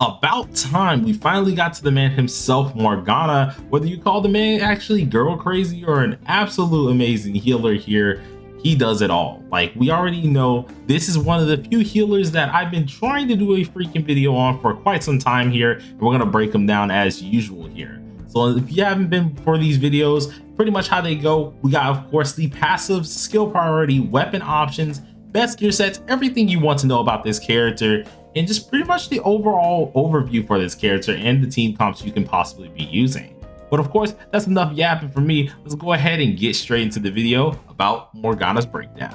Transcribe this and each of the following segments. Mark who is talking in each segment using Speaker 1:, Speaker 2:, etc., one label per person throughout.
Speaker 1: About time, we finally got to the man himself, Morgana. Whether you call the man actually girl crazy or an absolute amazing healer here, he does it all. Like, we already know this is one of the few healers that I've been trying to do a freaking video on for quite some time here, and we're gonna break them down as usual here. So if you haven't been for these videos, pretty much how they go, we got of course the passive, skill priority, weapon options, best gear sets, everything you want to know about this character, and just pretty much the overall overview for this character and the team comps you can possibly be using. But of course, that's enough yapping for me. Let's go ahead and get straight into the video about Morgana's breakdown.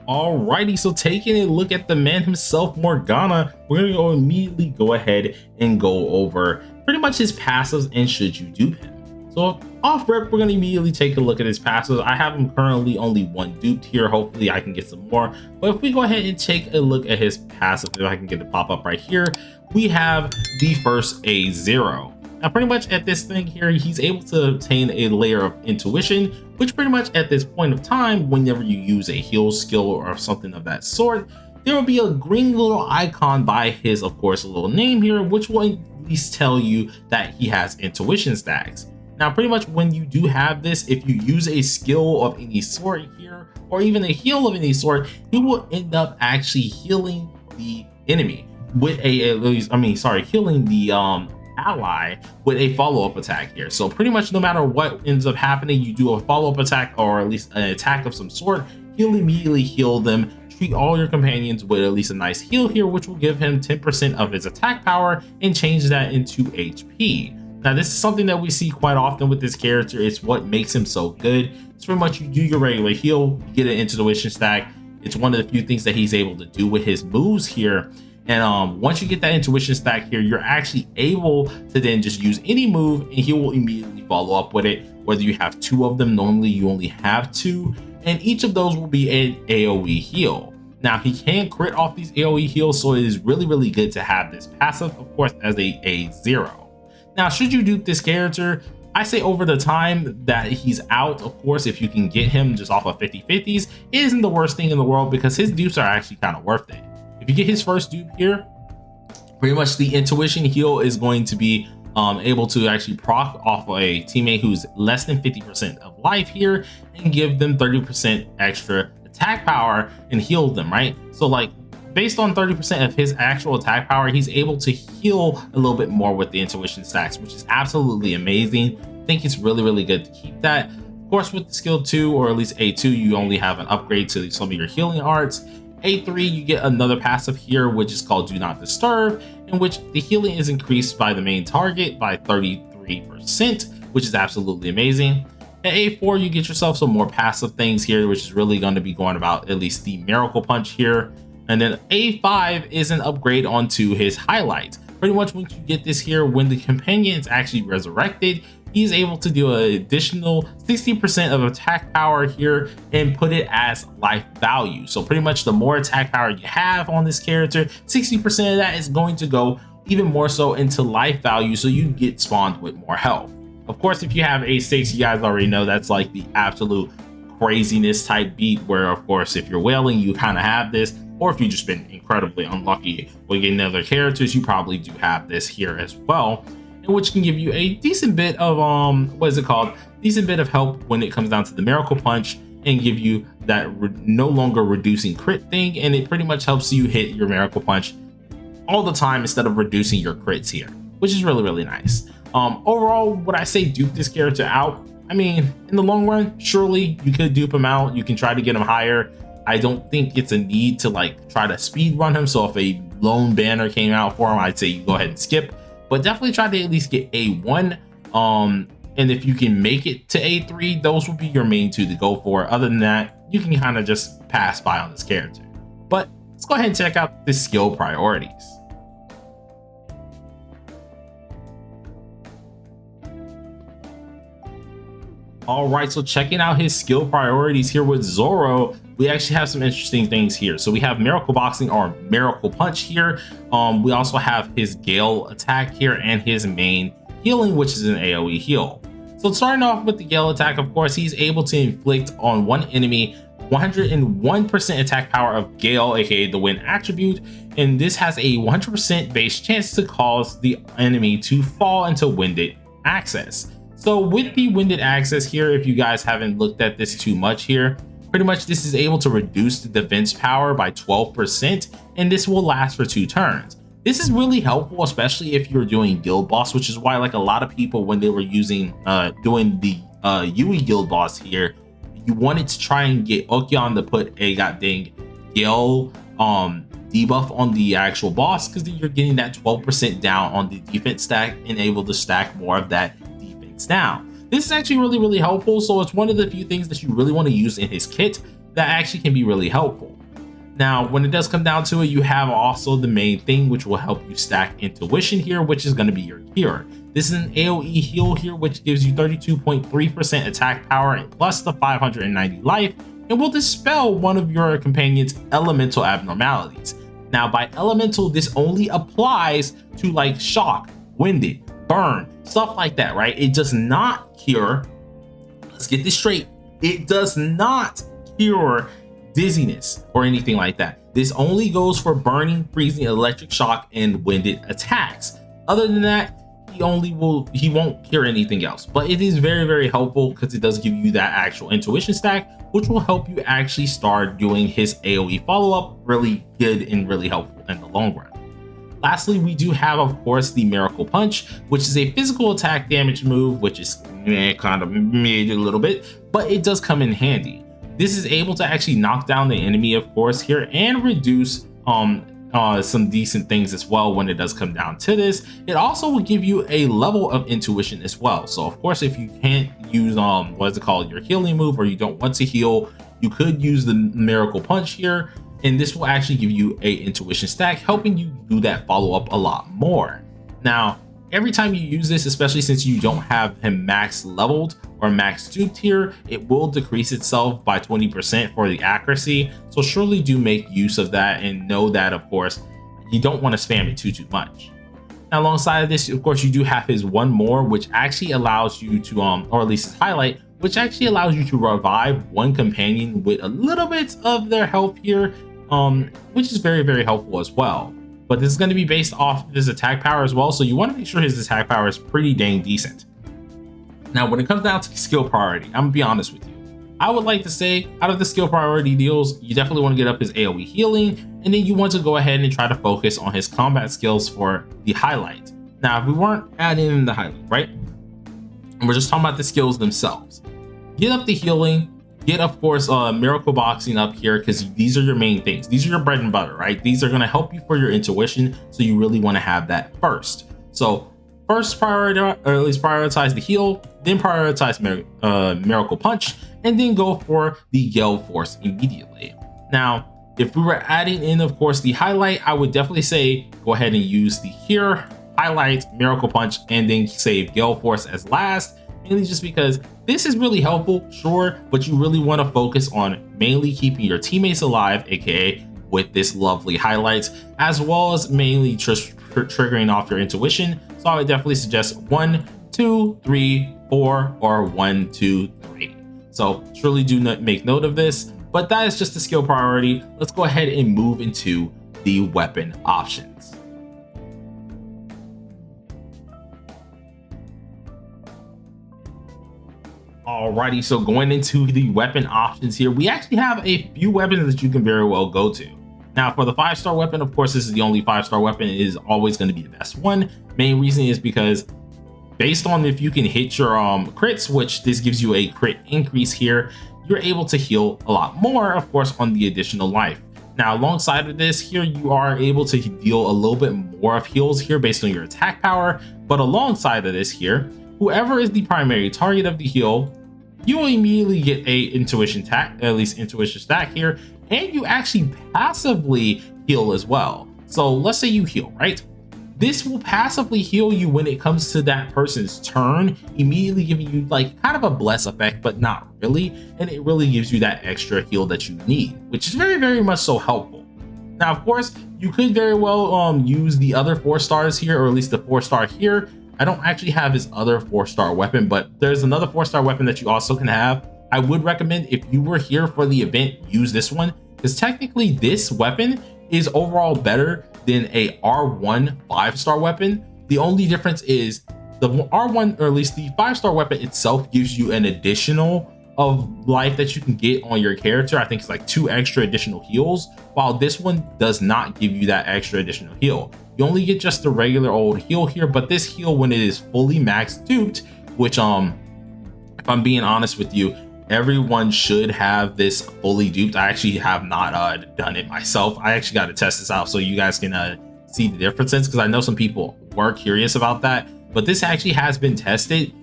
Speaker 1: Alrighty, so taking a look at the man himself, Morgana, we're gonna immediately go ahead and go over pretty much his passives and should you dupe him. So off rip, we're gonna immediately take a look at his passives. I have him currently only one duped here. Hopefully I can get some more. But if we go ahead and take a look at his passive, if I can get it pop up right here, we have the first A0. Now pretty much at this thing here, he's able to obtain a layer of intuition, which pretty much at this point of time, whenever you use a heal skill or something of that sort, there will be a green little icon by his, of course, little name here, which will at least tell you that he has intuition stacks. Now, pretty much when you do have this, if you use a skill of any sort here, or even a heal of any sort, he will end up actually healing the enemy with healing the ally with a follow-up attack here. So pretty much no matter what ends up happening, you do a follow-up attack or at least an attack of some sort, he'll immediately heal them. Treat all your companions with at least a nice heal here, which will give him 10% of his attack power and change that into HP. Now, this is something that we see quite often with this character. It's what makes him so good. It's pretty much you do your regular heal, you get an intuition stack. It's one of the few things that he's able to do with his moves here. And once you get that intuition stack here, you're actually able to then just use any move and he will immediately follow up with it. Whether you have two of them, normally you only have two, and each of those will be an AOE heal. Now, he can crit off these AOE heals, so it is really, really good to have this passive, of course, as a A0. Now, should you dupe this character, I say over the time that he's out, of course, if you can get him just off of 50/50s, it isn't the worst thing in the world because his dupes are actually kind of worth it. If you get his first dupe here, pretty much the intuition heal is going to be able to actually proc off of a teammate who's less than 50% of life here and give them 30% extra attack power and heal them, right? So like, based on 30% of his actual attack power, he's able to heal a little bit more with the intuition stacks, which is absolutely amazing. I think it's really, really good to keep that. Of course, with the skill 2 or at least A2, you only have an upgrade to some of your healing arts. A3, you get another passive here, which is called Do Not Disturb, in which the healing is increased by the main target by 33%, which is absolutely amazing. At A4, you get yourself some more passive things here, which is really going to be going about at least the Miracle Punch here. And then A5 is an upgrade onto his highlight. Pretty much once you get this here, when the companion is actually resurrected, he's able to do an additional 60% of attack power here and put it as life value. So pretty much the more attack power you have on this character, 60% of that is going to go even more so into life value, so you get spawned with more health. Of course, if you have A6, you guys already know that's like the absolute craziness type beat, where of course if you're wailing, you kind of have this. Or if you've just been incredibly unlucky with getting other characters, you probably do have this here as well, and which can give you a decent bit of decent bit of help when it comes down to the Miracle Punch and give you that no longer reducing crit thing, and it pretty much helps you hit your Miracle Punch all the time instead of reducing your crits here, which is really, really nice. Overall, would I say dupe this character out? I mean, in the long run, surely you could dupe him out. You can try to get him higher. I don't think it's a need to like try to speed run him. So if a lone banner came out for him, I'd say you go ahead and skip, but definitely try to at least get A1. And if you can make it to A3, those will be your main two to go for. Other than that, you can kind of just pass by on this character. But let's go ahead and check out the skill priorities. All right, so checking out his skill priorities here with Zoro, we actually have some interesting things here. So we have Miracle Boxing or Miracle Punch here. We also have his Gale attack here and his main healing, which is an AOE heal. So starting off with the Gale attack, of course, he's able to inflict on one enemy 101% attack power of Gale, aka the wind attribute, and this has a 100% base chance to cause the enemy to fall into winded access. So with the winded access here, if you guys haven't looked at this too much here, pretty much this is able to reduce the defense power by 12%, and this will last for 2 turns. This is really helpful, especially if you're doing guild boss, which is why like a lot of people when they were using doing the UE guild boss here, you wanted to try and get Okyon to put a goddamn Gale debuff on the actual boss, because then you're getting that 12% down on the defense stack and able to stack more of that defense down. This is actually really helpful, so it's one of the few things that you really want to use in his kit that actually can be really helpful. Now when it does come down to it, you have also the main thing which will help you stack intuition here, which is going to be your cure. This is an AOE heal here, which gives you 32.3% attack power and plus the 590 life, and will dispel one of your companion's elemental abnormalities. Now by elemental, this only applies to like shock, winded, burn, stuff like that, right? It does not cure, let's get this straight, it does not cure dizziness or anything like that. This only goes for burning, freezing, electric shock, and winded attacks. Other than that, he won't cure anything else, but it is very helpful because it does give you that actual intuition stack, which will help you actually start doing his AOE follow-up really good and really helpful in the long run. Lastly, we do have, of course, the Miracle Punch, which is a physical attack damage move, which is kind of mid a little bit, but it does come in handy. This is able to actually knock down the enemy, of course, here, and reduce some decent things as well when it does come down to this. It also will give you a level of intuition as well. So of course, if you can't use what is it called, your healing move, or you don't want to heal, you could use the Miracle Punch here, and this will actually give you a intuition stack, helping you do that follow-up a lot more. Now every time you use this, especially since you don't have him max leveled or max duped here, it will decrease itself by 20% for the accuracy. So surely do make use of that, and know that of course you don't want to spam it too much. Now alongside of this, of course, you do have his one more, which actually allows you to or at least his highlight, which actually allows you to revive one companion with a little bit of their health here, which is very helpful as well. But this is going to be based off his attack power as well, so you want to make sure his attack power is pretty dang decent. Now when it comes down to skill priority, I'm gonna be honest with you, I would like to say out of the skill priority deals, you definitely want to get up his AOE healing, and then you want to go ahead and try to focus on his combat skills for the highlight. Now if we weren't adding in the highlight, right, and we're just talking about the skills themselves, get up the healing, get of course miracle boxing up here, because these are your main things, these are your bread and butter, right? These are going to help you for your intuition, so you really want to have that first. So first priority, or at least prioritize the heal, then prioritize Miracle Punch, and then go for the Gale Force immediately. Now if we were adding in of course the highlight, I would definitely say go ahead and use the here, highlight, Miracle Punch, and then save Gale Force as last, mainly just because this is really helpful, sure, but you really want to focus on mainly keeping your teammates alive, aka with this lovely highlights, as well as mainly just triggering off your intuition. So I would definitely suggest 1, 2, 3, 4, or 1, 2, 3. So surely do not make note of this, but that is just a skill priority. Let's go ahead and move into the weapon options. Alrighty, so going into the weapon options here, we actually have a few weapons that you can very well go to. Now for the 5-star weapon, of course, this is the only 5-star weapon, it is always going to be the best one. Main reason is because based on if you can hit your crits, which this gives you a crit increase here, you're able to heal a lot more, of course, on the additional life. Now alongside of this here, you are able to deal a little bit more of heals here based on your attack power, but alongside of this here, whoever is the primary target of the heal, you will immediately get a intuition stack, at least intuition stack here, and you actually passively heal as well. So let's say you heal, right? This will passively heal you when it comes to that person's turn, immediately giving you like kind of a bless effect, but not really, and it really gives you that extra heal that you need, which is very much so helpful. Now of course, you could very well use the other 4 stars here, or at least the 4-star here. I don't actually have his other 4-star weapon, but there's another 4-star weapon that you also can have, I would recommend, if you were here for the event, use this one, because technically this weapon is overall better than a R1 5-star weapon. The only difference is the R1, or at least the 5-star weapon itself, gives you an additional of life that you can get on your character. I think it's like 2 extra additional heals, while this one does not give you that extra additional heal. You only get just the regular old heal here, but this heal, when it is fully max duped, which if I'm being honest with you, everyone should have this fully duped. I actually have not done it myself. I actually got to test this out so you guys can see the differences, because I know some people were curious about that, but this actually has been tested.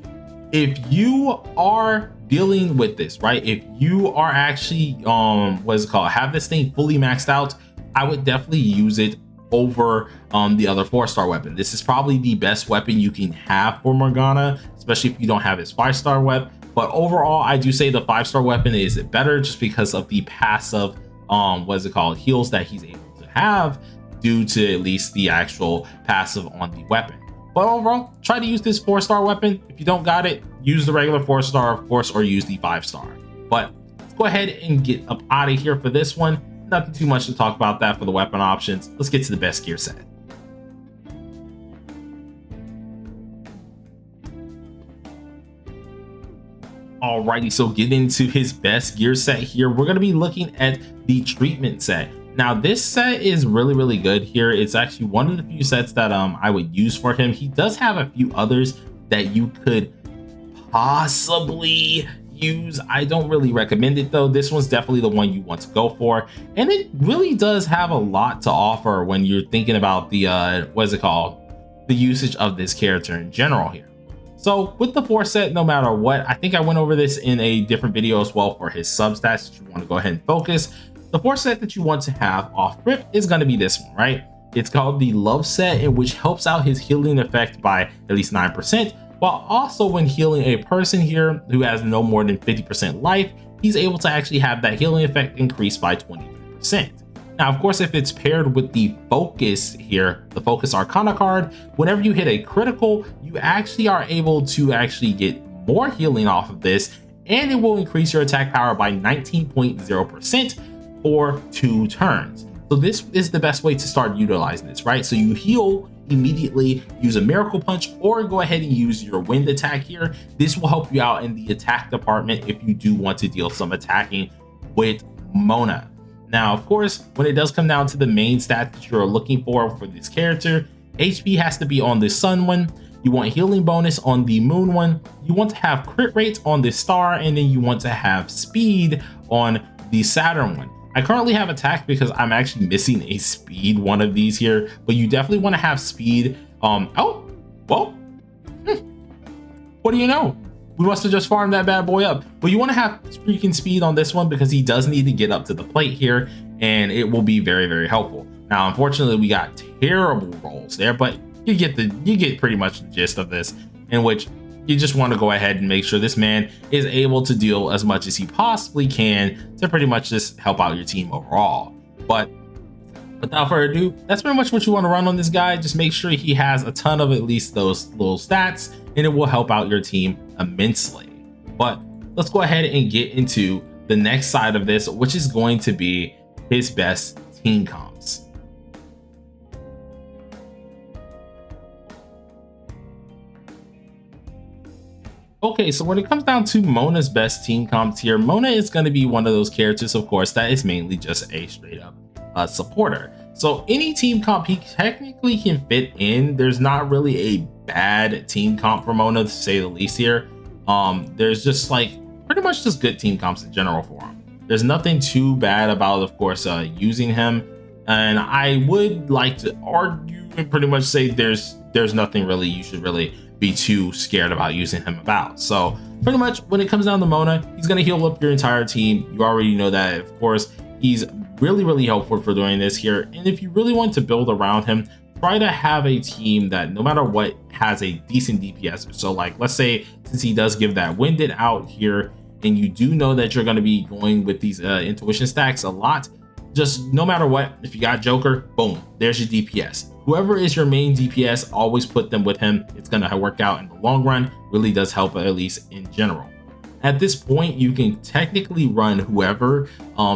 Speaker 1: If you are dealing with this, right, if you are actually have this thing fully maxed out, I would definitely use it over the other 4-star weapon. This is probably the best weapon you can have for Morgana, especially if you don't have his 5-star weapon. But overall, I do say the 5-star weapon is better, just because of the passive heals that he's able to have, due to at least the actual passive on the weapon. But overall, try to use this 4-star weapon. If you don't got it, use the regular 4-star, of course, or use the 5-star. But let's go ahead and get up out of here for this one. Nothing too much to talk about that for the weapon options. Let's get to the best gear set. Alrighty, so get into his best gear set here. We're going to be looking at the treatment set. Now, this set is really good here. It's actually one of the few sets that I would use for him. He does have a few others that you could possibly use. I don't really recommend it though. This one's definitely the one you want to go for, and it really does have a lot to offer when you're thinking about the the usage of this character in general here. So with the 4 set, no matter what, I think I went over this in a different video as well for his substats that you want to go ahead and focus. The 4 set that you want to have off rip is going to be this one, right? It's called the Love set, in which helps out his healing effect by at least 9%, while also when healing a person here who has no more than 50% life, he's able to actually have that healing effect increase by 23%. Now, of course, if it's paired with the focus here, the focus arcana card, whenever you hit a critical, you actually are able to actually get more healing off of this, and it will increase your attack power by 19.0% for 2 turns. So this is the best way to start utilizing this, right? So you heal immediately, use a miracle punch, or go ahead and use your wind attack here. This will help you out in the attack department if you do want to deal some attacking with Mona. Now, of course, when it does come down to the main stat that you're looking for this character, HP has to be on the sun one, you want healing bonus on the moon one, you want to have crit rates on the star, and then you want to have speed on the Saturn one. I currently have attack because I'm actually missing a speed one of these here, but you definitely want to have speed. Oh, well, what do you know? We must have just farmed that bad boy up. But you want to have freaking speed on this one because he does need to get up to the plate here, and it will be very helpful. Now, unfortunately, we got terrible rolls there, but you get pretty much the gist of this, in which you just want to go ahead and make sure this man is able to deal as much as he possibly can to pretty much just help out your team overall. But without further ado, that's pretty much what you want to run on this guy. Just make sure he has a ton of at least those little stats, and it will help out your team immensely. But let's go ahead and get into the next side of this, which is going to be his best team comps. Okay, so when it comes down to Mona's best team comps here, Mona is going to be one of those characters, of course, that is mainly just a straight up supporter. So any team comp he technically can fit in. There's not really a bad team comp for Mona, to say the least here. There's just like pretty much just good team comps in general for him. There's nothing too bad about, of course, using him. And I would like to argue and pretty much say there's nothing really you should really be too scared about using him about. So pretty much when it comes down to Mona, he's going to heal up your entire team. You already know that, of course. He's really helpful for doing this here. And if you really want to build around him, try to have a team that no matter what has a decent DPS. So like, let's say, since he does give that winded out here, and you do know that you're going to be going with these intuition stacks a lot, just no matter what, if you got Joker, boom, there's your DPS. Whoever is your main DPS, always put them with him. It's going to work out in the long run. Really does help, at least in general. At this point, you can technically run whoever.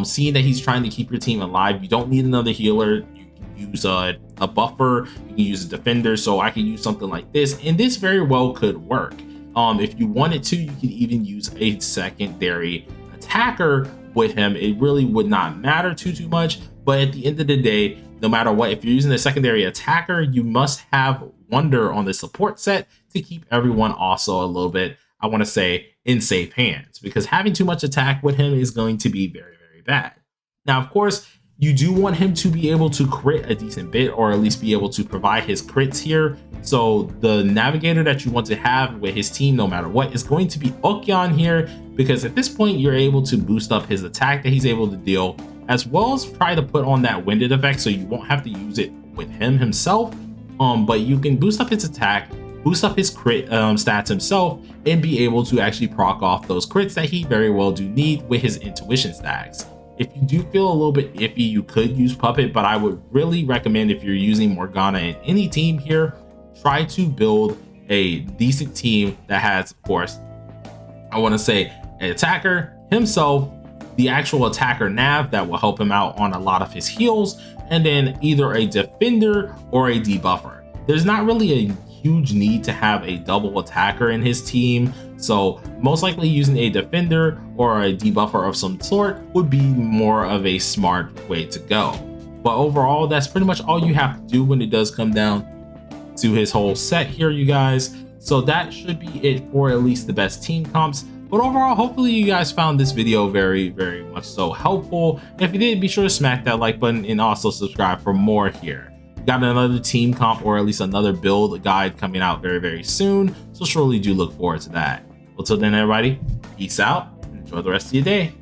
Speaker 1: Seeing that he's trying to keep your team alive, you don't need another healer. You can use a buffer, you can use a defender, so I can use something like this, and this very well could work. If you wanted to, you could even use a secondary attacker with him. It really would not matter too much, but at the end of the day, no matter what, if you're using a secondary attacker, you must have Wonder on the support set to keep everyone also a little bit, I want to say, in safe hands, because having too much attack with him is going to be very bad. Now, of course, you do want him to be able to crit a decent bit, or at least be able to provide his crits here. So the navigator that you want to have with his team, no matter what, is going to be Okyan here, because at this point you're able to boost up his attack that he's able to deal, as well as try to put on that winded effect so you won't have to use it with him himself. But you can boost up his attack, boost up his crit stats himself, and be able to actually proc off those crits that he very well do need with his intuition stacks. If you do feel a little bit iffy, you could use Puppet, but I would really recommend, if you're using Morgana in any team here, try to build a decent team that has, of course, I want to say, an attacker himself, the actual attacker nav that will help him out on a lot of his heals, and then either a defender or a debuffer. There's not really a huge need to have a double attacker in his team, so most likely using a defender or a debuffer of some sort would be more of a smart way to go. But overall, that's pretty much all you have to do when it does come down to his whole set here, you guys. So that should be it for at least the best team comps. But overall, hopefully you guys found this video very much so helpful. If you did, be sure to smack that like button and also subscribe for more here. Got another team comp, or at least another build guide, coming out very soon, so surely do look forward to that. Well, till then, everybody, peace out and enjoy the rest of your day.